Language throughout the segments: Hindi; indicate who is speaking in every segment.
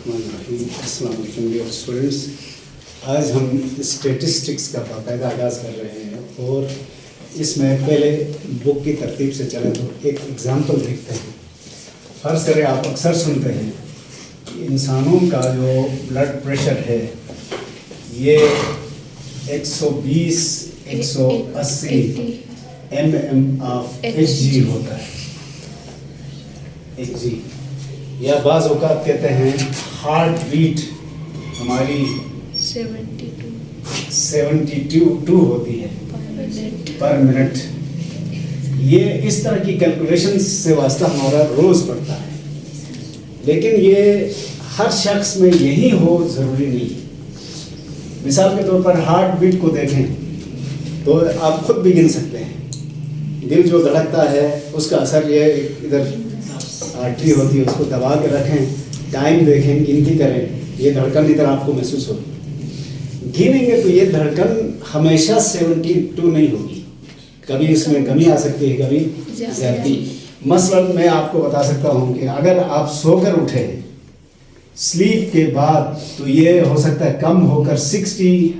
Speaker 1: अस्सलाम वालेकुम डियर स्टूडेंट्स। आज हम स्टैटिस्टिक्स का बाकायदा आगाज़ कर रहे हैं और इसमें पहले बुक की तरतीब से चलें तो एक एग्ज़ाम्पल देखते हैं। फ़र्ज़ करें आप अक्सर सुनते हैं कि इंसानों का जो ब्लड प्रेशर है ये 120-180 mmHg होता है, Hg, या बाज़ औक़ात कहते हैं हार्ट बीट हमारी 72 होती है पर मिनट। ये इस तरह की कैलकुलेशन से वास्ता हमारा रोज़ पड़ता है, लेकिन ये हर शख्स में यही हो ज़रूरी नहीं है। मिसाल के तौर पर हार्ट बीट को देखें तो आप खुद भी गिन सकते हैं। दिल जो धड़कता है उसका असर ये इधर आर्टरी होती है, उसको दबा के रखें, टाइम देखें, गिनती करें, ये धड़कन इधर आपको महसूस होगी। गिनेंगे तो ये धड़कन हमेशा 72 नहीं होगी, कभी इसमें कमी आ सकती है, कभी ज़्यादती। मसलन मैं आपको बता सकता हूँ कि अगर आप सोकर उठे स्लीप के बाद तो ये हो सकता है कम होकर 60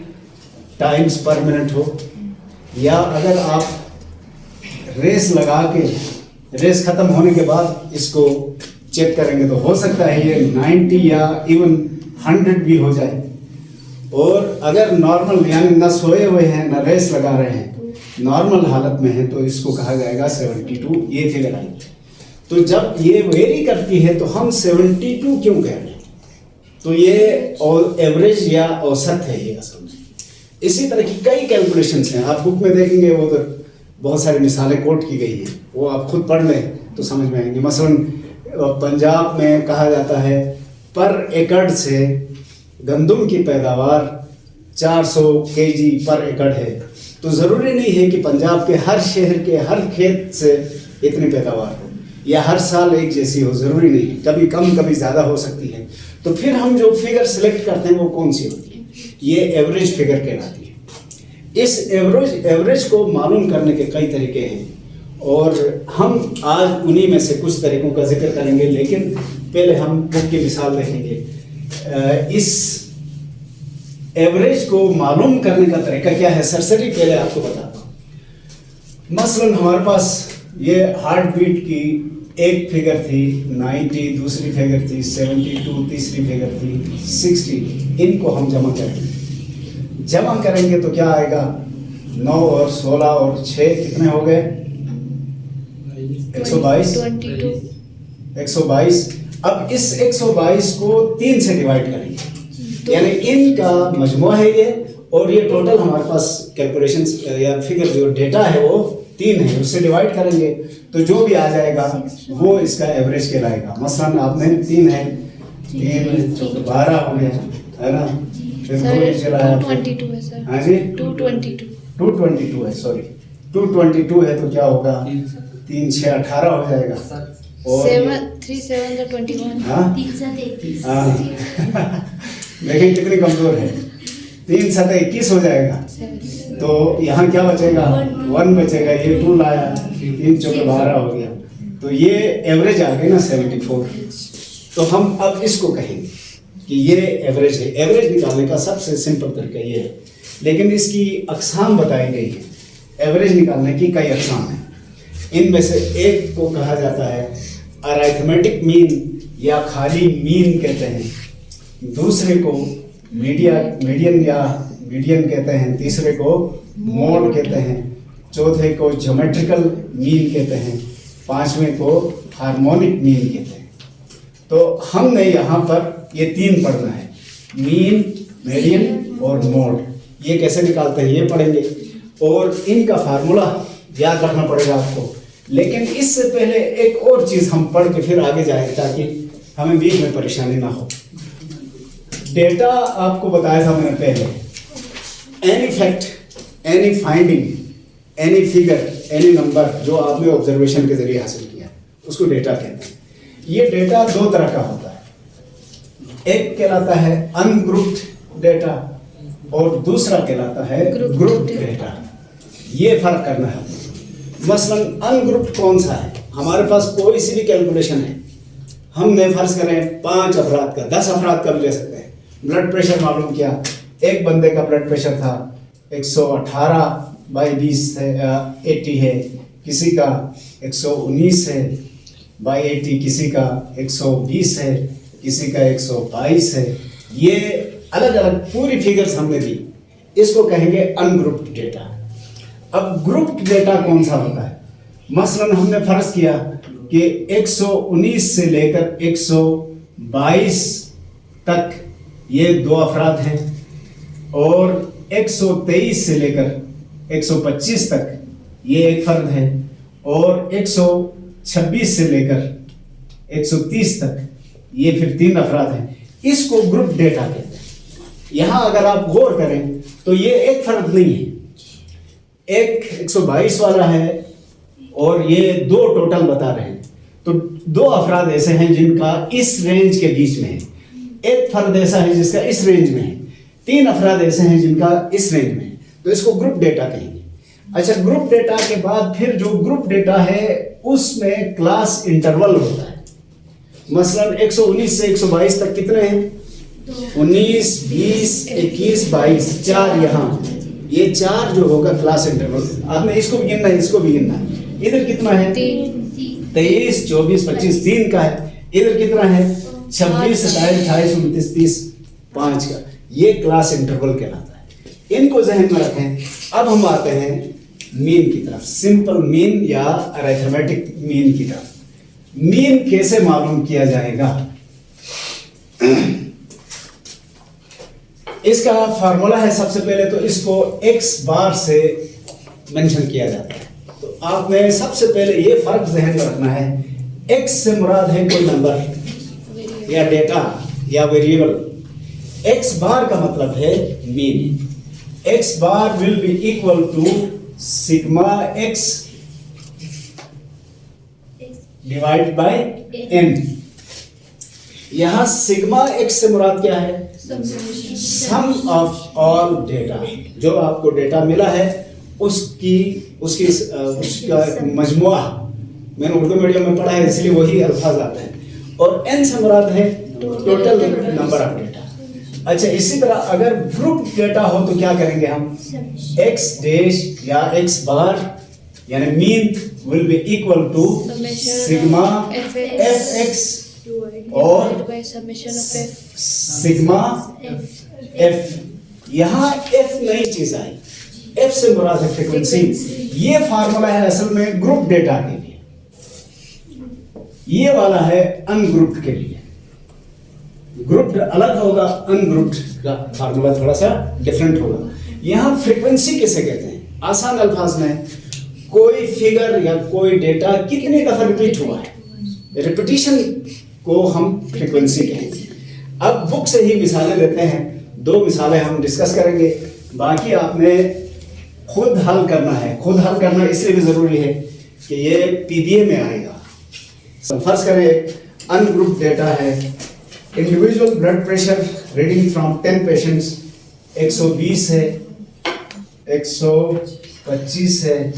Speaker 1: टाइम्स पर मिनट हो, या अगर आप रेस लगा के रेस ख़त्म होने के बाद इसको चेक करेंगे तो हो सकता है ये 90 या इवन 100 भी हो जाए। और अगर नॉर्मल यानी ना सोए हुए हैं ना रेस लगा रहे हैं, नॉर्मल हालत में है तो इसको कहा जाएगा 72, ये फिगर आई। तो जब ये वेरी करती है तो हम 72 क्यों कह रहे हैं, तो ये एवरेज या औसत है ये असल में। इसी तरह की कई कैलकुलेशंस हैं, आप बुक में देखेंगे, वो तो बहुत सारी मिसालें कोट की गई हैं, वो आप खुद पढ़ लें तो समझ में आएंगे। मसलन पंजाब में कहा जाता है पर एकड़ से गंदम की पैदावार 400 kg पर एकड़ है, तो ज़रूरी नहीं है कि पंजाब के हर शहर के हर खेत से इतनी पैदावार हो या हर साल एक जैसी हो, ज़रूरी नहीं है, कभी कम कभी ज़्यादा हो सकती है। तो फिर हम जो फिगर सिलेक्ट करते हैं वो कौन सी होती है, ये एवरेज फिगर कहलाती है। इस एवरेज को मालूम करने के कई तरीके हैं और हम आज उन्हीं में से कुछ तरीकों का जिक्र करेंगे, लेकिन पहले हम बुक की मिसाल देखेंगे। इस एवरेज को मालूम करने का तरीका क्या है, सरसरी पहले आपको बताता हूँ। मसलन हमारे पास ये हार्ट बीट की एक फिगर थी 90, दूसरी फिगर थी 72, तीसरी फिगर थी 60। इनको हम जमा करेंगे तो क्या आएगा, 9 और 16 और 6 कितने हो गए, 122। अब इस 122 को 3 से डिवाइड करेंगे, यानी इनका मजमुआ है ये, और ये टोटल हमारे पास कैलकुलेशंस या फिगर जो डेटा है वो 3 है, उससे डिवाइड करेंगे तो जो भी आ जाएगा वो इसका एवरेज कहलाएगा। मसलन आपने 3 है, 3 12 हो गया, है ना, फिर 222 है सर। हाँ जी, 222 है, सॉरी 222 है, तो क्या होगा, 3 6 18 हो जाएगा, और
Speaker 2: 3 7 21।
Speaker 1: हाँ देखिए कितनी कमजोर है, 3 7 21 हो जाएगा, तो यहाँ क्या बचेगा, 1 बचेगा, ये 2 लाया, 3 4 12 हो गया, तो ये एवरेज आ गई ना 74। तो हम अब इसको कहेंगे कि ये एवरेज है। एवरेज निकालने का सबसे सिंपल तरीका ये है, लेकिन इसकी अक़साम बताई गई है। एवरेज निकालने की कई अक़साम हैं, इनमें से एक को कहा जाता है अरिथमेटिक मीन या खाली मीन कहते हैं, दूसरे को मीडियन कहते हैं, तीसरे को मोड कहते हैं, चौथे को ज्योमेट्रिकल मीन कहते हैं, 5वें को हार्मोनिक मीन कहते हैं। तो हमने यहाँ पर ये 3 पढ़ना है, मीन, मीडियन और मोड। ये कैसे निकालते हैं ये पढ़ेंगे, और इनका फार्मूला याद रखना पड़ेगा आपको। लेकिन इससे पहले एक और चीज़ हम पढ़ के फिर आगे जाएंगे ताकि हमें बीच में परेशानी ना हो। डेटा आपको बताया था मैंने पहले, any fact, any finding, any figure, any number जो आपने ऑब्जर्वेशन के जरिए हासिल किया उसको डेटा कहते हैं। ये डेटा 2 तरह का होता है, एक कहलाता है अनग्रुप्ड डेटा और दूसरा कहलाता है ग्रुप्ड डेटा। ये फर्क करना है। मसलन अनग्रुप्ड कौन सा है, हमारे पास कोई सी भी कैलकुलेशन है, हमने फर्ज करें 5 अफराद का, 10 अफराद का भी ले सकते हैं। ब्लड प्रेशर मालूम किया, एक बंदे का ब्लड प्रेशर था 118/20 है 80 है, किसी का 119 है बाई 80, किसी का 120 है, किसी का 122 है। ये अलग अलग पूरी फिगर्स हमने दी, इसको कहेंगे अनग्रुप्ड डेटा। अब ग्रुप्ड डेटा कौन सा होता है? मसलन हमने फर्ज किया कि 119 से लेकर 122 तक ये 2 अफराद हैं, और 123 से लेकर 125 तक ये एक फर्द है, और 126 से लेकर 130 तक ये फिर 3 अफराद हैं। इसको ग्रुप डेटा कहते हैं। यहाँ अगर आप गौर करें तो ये एक फर्द नहीं है, एक 122 वाला है और ये 2 टोटल बता रहे हैं, तो 2 अफराद ऐसे हैं जिनका इस रेंज के बीच में है, एक फर्द ऐसा है जिसका इस रेंज में है, 3 अफराद ऐसे हैं जिनका इस रेंज में है, तो इसको ग्रुप डेटा कहेंगे। अच्छा, ग्रुप डेटा के बाद फिर जो ग्रुप डेटा है उसमें क्लास इंटरवल होता है। मसलन 119 से 122 तक कितने हैं? 19, 20, 21, 22, 4 यहाँ, ये 4 जो होगा क्लास इंटरवल। आपने इसको भी गिनना है, इसको भी गिनना है। इधर कितना है? 23, 24, 25, 3 का है। इधर कितना है? 26, 27, 28, 29, 30, 5 का। ये क्लास इंटरवल कहलाता है। इनको जहन में रखें। अब हम आते हैं मीन की तरफ, सिंपल मीन या अरिथमेटिक मीन की तरफ। मीन कैसे मालूम किया जाएगा? इसका फार्मूला है, सबसे पहले तो इसको x बार से मेंशन किया जाता है। तो आपने सबसे पहले ये फर्क जहन में रखना है, x से मुराद है कोई नंबर या डेटा या वेरिएबल। x बार का मतलब है mean. x bar will be equal to sigma x divide by n। यहां सिग्मा x से मुराद क्या है? Sum of all data. जो आपको डेटा मिला है उसका मजमुआ। मैंने उर्दू मीडियम में पढ़ा है इसलिए वही अल्फाज आते हैं। और n से मुराद है टोटल नंबर ऑफ डेटा। अच्छा, इसी तरह अगर ग्रुप डेटा हो तो क्या करेंगे हम? x डैश या x बार यानी mean will be equal to sigma fx और सिग्मा f। यहाँ f नई चीज आई, f से मुराद है फ्रीक्वेंसी। ये फार्मूला है असल में ग्रुप डेटा के लिए, ये वाला है अनग्रुप्ड के लिए। ग्रुप्ड अलग होगा, अनग्रुप्ड का फार्मूला थोड़ा सा डिफरेंट होगा। यहाँ फ्रीक्वेंसी किसे कहते हैं? आसान अल्फाज में कोई फिगर या कोई डेटा कितने दफा रिपीट हुआ है, रिपीटिशन को हम फ्रीक्वेंसी कहेंगे। अब बुक से ही मिसालें लेते हैं, 2 मिसालें हम डिस्कस करेंगे, बाकी आपने खुद हल करना है। खुद हल करना इसलिए भी जरूरी है कि ये पीबीए में आएगा। फर्ज करें अनग्रुप डेटा है, individual blood pressure reading from 10 patients 120 है, 125 है,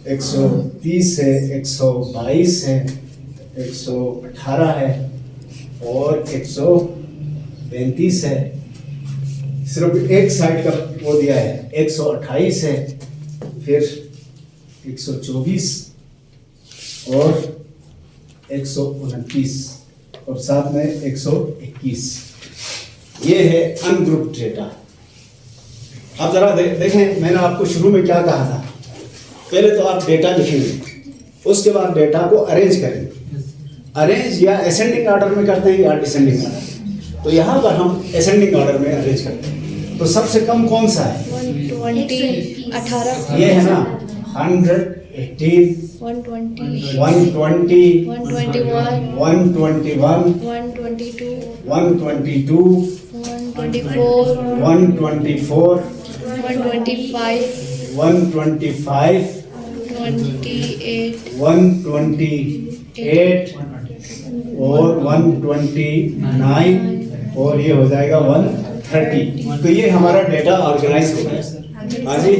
Speaker 1: 130 है, 122 है, 118 है और 135 है। सिर्फ एक साइड का वो दिया है, 128 है, फिर 124 और 129 और साथ में 121। ये है अनग्रुप्ड डेटा। अब जरा देखें, मैंने आपको शुरू में क्या कहा था? पहले तो आप डेटा लिखेंगे, उसके बाद डेटा को अरेंज करेंगे। अरेंज या असेंडिंग ऑर्डर में करते हैं या डिसेंडिंग ऑर्डर। तो यहाँ पर हम असेंडिंग ऑर्डर में अरेंज करते हैं। तो सबसे कम कौन सा है?
Speaker 2: 18
Speaker 1: ये है ना, 100, 18,
Speaker 2: 120
Speaker 1: 120,
Speaker 2: 121
Speaker 1: 121,
Speaker 2: 122
Speaker 1: 122,
Speaker 2: 124
Speaker 1: 124,
Speaker 2: 125
Speaker 1: 125,
Speaker 2: 28
Speaker 1: 128 और 129 और ये हो जाएगा 130। तो ये हमारा डेटा ऑर्गेनाइज हो गया। हाँ जी,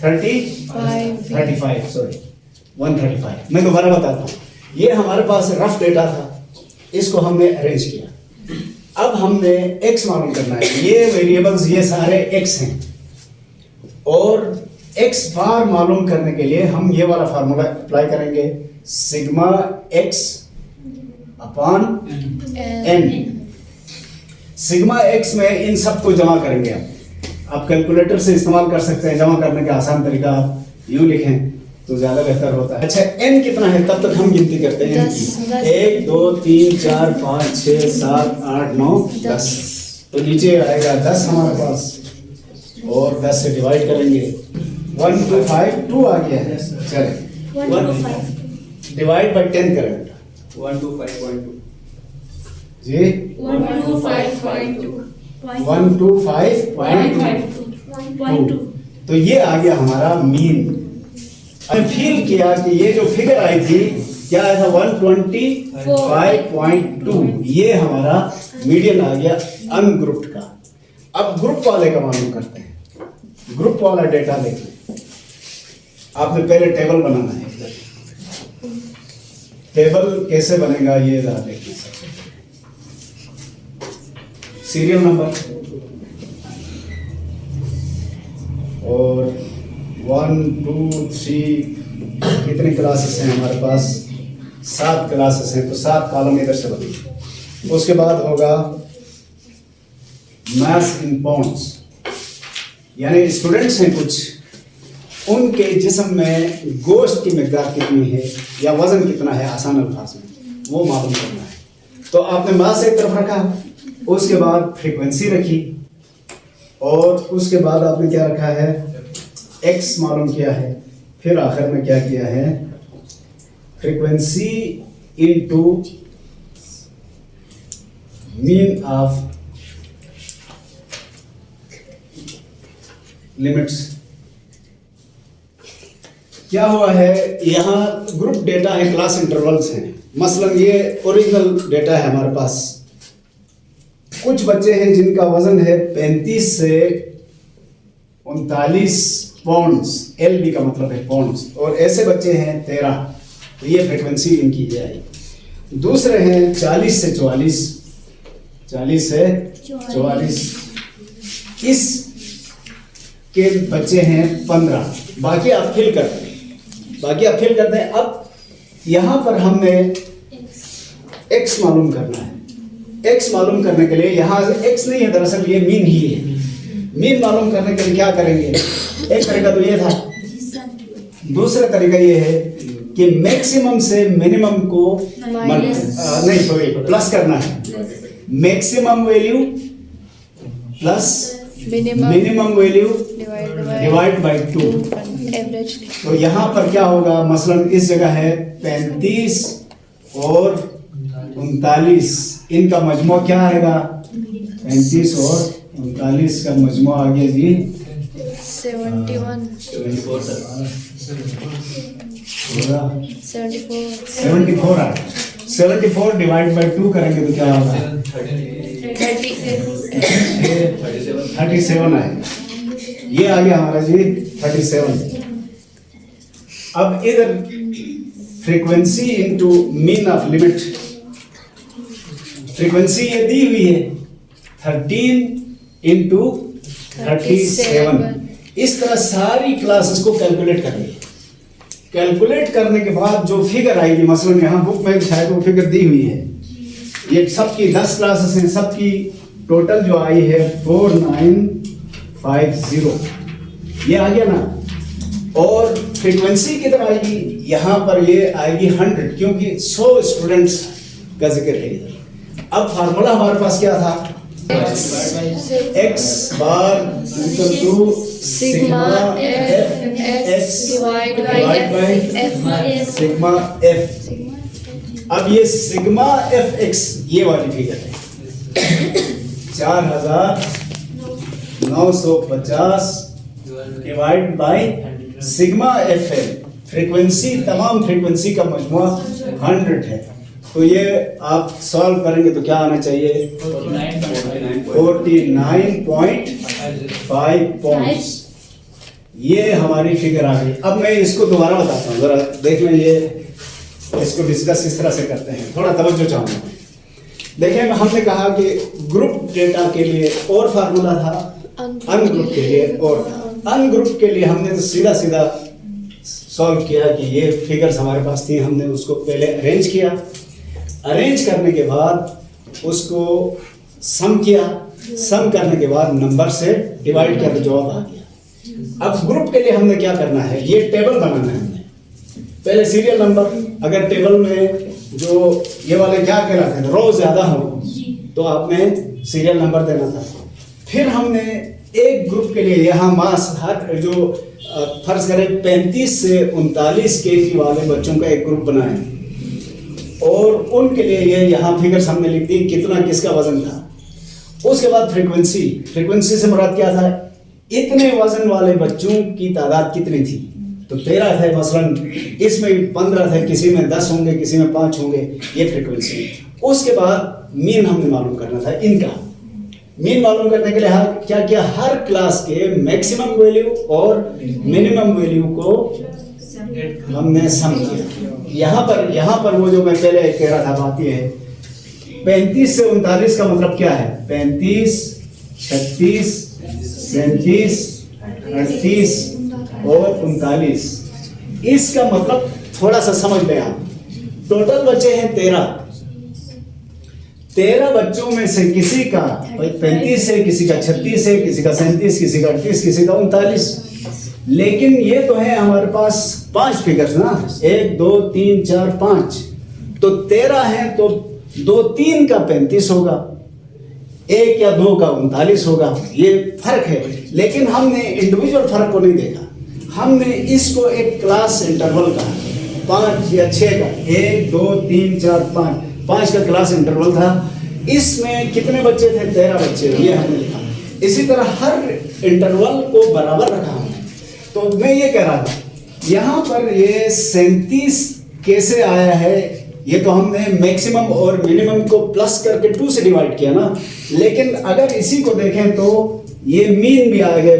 Speaker 1: 135 सॉरी 135। मैं दोबारा बताता हूँ, ये हमारे पास रफ डेटा था, इसको हमने अरेंज किया। अब हमने x मालूम करना है। ये वेरिएबल्स ये सारे x हैं और x बार मालूम करने के लिए हम ये वाला फार्मूला अप्लाई करेंगे, sigma x upon n। Sigma x में इन सब को जमा करेंगे। आप कैलकुलेटर से इस्तेमाल कर सकते हैं, जमा करने का आसान तरीका आप यूं लिखें तो ज्यादा बेहतर होता है। अच्छा n कितना है तब तक हम गिनती करते हैं। 1 2 3 4 5 6 7 8 9 10। तो नीचे आएगा 10 हमारे पास और 10 से डिवाइड करेंगे। 1 2 5 2 आ गया है। चलिए 1 2 5 डिवाइड बाय 10 करें बेटा।
Speaker 3: 1 2 5.2
Speaker 1: जी
Speaker 4: 1 2 5.2
Speaker 1: 1 2 5.2। तो ये आ गया हमारा मीन। हमने फील किया कि ये जो फिगर आई थी क्या आया था 125.2, ये हमारा मीडियन आ गया अनग्रुप्ड का। अब ग्रुप वाले का मालूम करते हैं। ग्रुप वाला डेटा देखिए, आपने पहले टेबल बनाना है। टेबल कैसे बनेगा ये जरा देखिए। सीरियल नंबर और 1 2 3 कितनी क्लासेस हैं हमारे पास? 7 क्लासेस हैं, तो 7 कॉलम इधर से बनेंगे। उसके बाद होगा मास इन पाउंड्स, यानी स्टूडेंट्स हैं कुछ, उनके जिस्म में गोश्त की मिकदार कितनी है या वजन कितना है, आसान अल्फाज में वो मालूम करना है। तो आपने मास एक तरफ रखा, उसके बाद फ्रीक्वेंसी रखी और उसके बाद आपने क्या रखा है, x मालूम किया है। फिर आखिर में क्या किया है, frequency into mean of limits. क्या हुआ है, यहाँ ग्रुप डेटा है, क्लास इंटरवल्स हैं। मसलन ये ओरिजिनल डेटा है हमारे पास। कुछ बच्चे हैं जिनका वजन है 35 से 39 पाउंड्स, LB का मतलब है पाउंड्स, और ऐसे बच्चे हैं 13, तो ये फ्रीक्वेंसी इनकी ये आई। दूसरे हैं 40 से 44, 40 से 44, इस के बच्चे हैं 15। बाकी आप फिल करते हैं। अब यहाँ पर हमने x मालूम करना है। x मालूम करने के लिए यहाँ x नहीं है, दरअसल ये मीन ही है। मीन मालूम करने के लिए क्या करेंगे, एक तरीका तो ये था, दूसरा तरीका ये है कि मैक्सिमम से मिनिमम को प्लस करना है। Maximum value plus minimum value divide by 2।
Speaker 2: Average.
Speaker 1: तो यहाँ पर क्या होगा, मसलन इस जगह है 35 और 39, इनका मजमू क्या आएगा, 35 और 39 का मजमू आ गया जी
Speaker 2: 71
Speaker 1: 74 आ। 74 डिवाइड बाय 2 करेंगे तो क्या होगा, 37 आएगा। ये आ गया हमारा जी 37। अब इधर frequency into mean of limit, frequency ये दी हुई है 13 इंटू 37। इस तरह सारी क्लासेस को कैलकुलेट करेंगे। कैलकुलेट करने के बाद जो फिगर आएगी, मसलन यहाँ बुक में शायद वो फिगर दी हुई है, ये सबकी 10 क्लासेस हैं, सबकी टोटल जो आई है 4950, ये आ गया ना। और फ्रीक्वेंसी किधर आएगी, यहाँ पर ये आएगी 100, क्योंकि 100 स्टूडेंट्स का जिक्र है इधर। अब फार्मूला हमारे पास क्या था, x bar equal to sigma f divide by sigma f। अब ये सिग्मा fx ये वाली फिगर है 4950 divide by sigma fl। Frequency, तमाम फ्रीक्वेंसी का मजमुआ 100 है। तो ये आप सॉल्व करेंगे तो क्या आना चाहिए, 49.5 पॉइंट्स। ये हमारी फिगर आ गई। अब मैं इसको दोबारा बताता हूँ, जरा देख लें। इसको डिस्कस इस तरह से करते हैं, थोड़ा तवज्जो चाहूँगा। देखिए हमने कहा कि ग्रुप डेटा के लिए और फार्मूला था, अनग्रुप के लिए और था। अनग्रुप के लिए हमने तो सीधा सीधा सॉल्व किया कि ये फिगर्स हमारे पास थी, हमने उसको पहले अरेंज किया, अरेंज करने के बाद उसको सम किया, सम करने के बाद नंबर से डिवाइड किया तो जवाब आ गया। अब ग्रुप के लिए हमने क्या करना है, ये टेबल बनाना है हमने। पहले सीरियल नंबर, अगर टेबल में जो ये वाले क्या कहलाते हैं रो ज्यादा हो तो आपने सीरियल नंबर देना था। फिर हमने एक ग्रुप के लिए यहाँ मास हर जो फर्ज करें 35 से 39 केजी वाले बच्चों का एक ग्रुप बनाए और उनके लिए ये यहाँ फिगर्स हमने लिख दी कितना किसका वजन था। उसके बाद फ्रीक्वेंसी, फ्रीक्वेंसी से मुराद क्या था, इतने वजन वाले बच्चों की तादाद कितनी थी, तो 13 थे मसलन, इसमें 15 थे, किसी में 10 होंगे, किसी में 5 होंगे, ये फ्रीक्वेंसी। उसके बाद मीन हमने मालूम करना था इनका। मीन मालूम करने के लिए क्या किया, हर क्लास के मैक्सिमम वैल्यू और मिनिमम वैल्यू को हमने सम किया। यहाँ पर वो जो मैं पहले कह रहा था बात ये है, 35 से 39 का मतलब क्या है, 35, 36, 37, 38 और 39। इसका मतलब थोड़ा सा समझ लें आप, टोटल बच्चे हैं 13 बच्चों में से किसी का 35 है, किसी का 36 है, किसी का 37, किसी का 38, किसी का 39। लेकिन ये तो है हमारे पास 5 फिगर्स ना, 1 2 3 4 5, तो 13 है तो 2 3 का 35 होगा, 1 या 2 का 39 होगा, ये फर्क है। लेकिन हमने इंडिविजुअल फर्क को नहीं देखा, हमने इसको एक क्लास इंटरवल कहा, 5 या 6 का, 1 2 3 4 5 का क्लास इंटरवल था। इसमें कितने बच्चे थे, 13 बच्चे, ये हमने लिखा। इसी तरह हर इंटरवल को बराबर रखा हमने। तो मैं ये कह रहा था यहाँ पर ये 37 कैसे आया है, ये तो हमने मैक्सिमम और मिनिमम को प्लस करके 2 से डिवाइड किया ना। लेकिन अगर इसी को देखें तो ये मीन भी आ गया,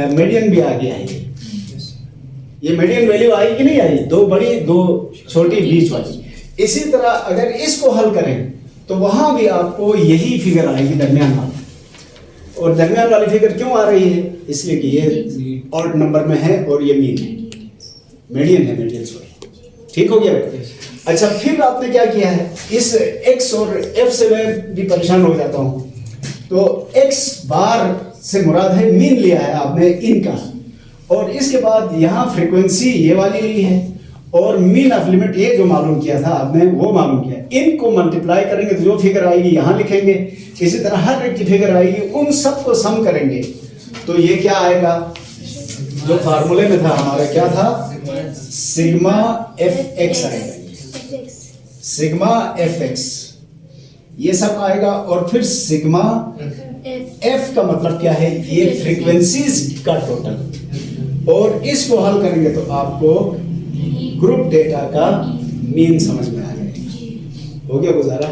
Speaker 1: मीडियन भी आ गया है। ये मीडियन वैल्यू आई कि नहीं आई, 2 बड़ी 2 छोटी बीच वाली। इसी तरह अगर इसको हल करें तो वहां भी आपको यही फिगर आएगी दरमियान वाली। और दरमियान वाली फिगर क्यों आ रही है, इसलिए कि ये ऑड नंबर में है और ये मीन है, मीडियन है, मीडियन सॉरी, ठीक हो गया। अच्छा, फिर आपने क्या किया है, इस x और f से मैं भी परेशान हो जाता हूं। तो x बार से मुराद है मीन लिया है आपने इनका, और इसके बाद यहाँ फ्रीक्वेंसी ये वाली ली है और मीन ऑफ लिमिट ये जो मालूम किया था आपने वो मालूम किया। इनको मल्टीप्लाई करेंगे तो जो फिगर आएगी यहाँ लिखेंगे, इसी तरह हर एक की फिगर आएगी, उन सब को सम करेंगे तो ये क्या आएगा, जो फार्मूले में था हमारा क्या था, सिग्मा एफ एक्स आएगा, सिग्मा एफ एक्स ये सब आएगा। और फिर सिग्मा एफ का मतलब क्या है, ये फ्रीक्वेंसीज का टोटल, और इसको हल करेंगे तो आपको ग्रुप डेटा का मीन समझ में आ जाएगा। हो गया गुजारा।